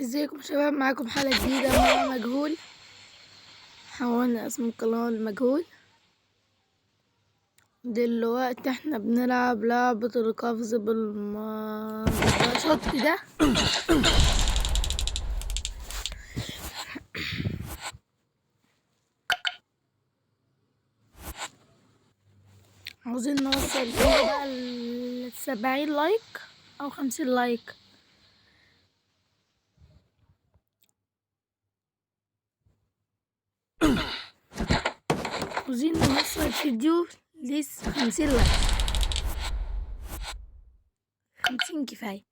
ازيكم يا شباب، معاكم حلقة جديدة مع مجهول. حولنا اسم القناة لمجهول. دلوقتي احنا بنلعب لعبة القفز بالشط ده. عاوزين نوصل فيه بقى 70 لايك او 50 لايك. عاوزين نوصل الفيديو 50 لايك. 50 كفاية.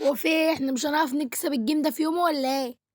وفي احنا مش هنعرف نكسب الجيم ده في يومه ولا ايه؟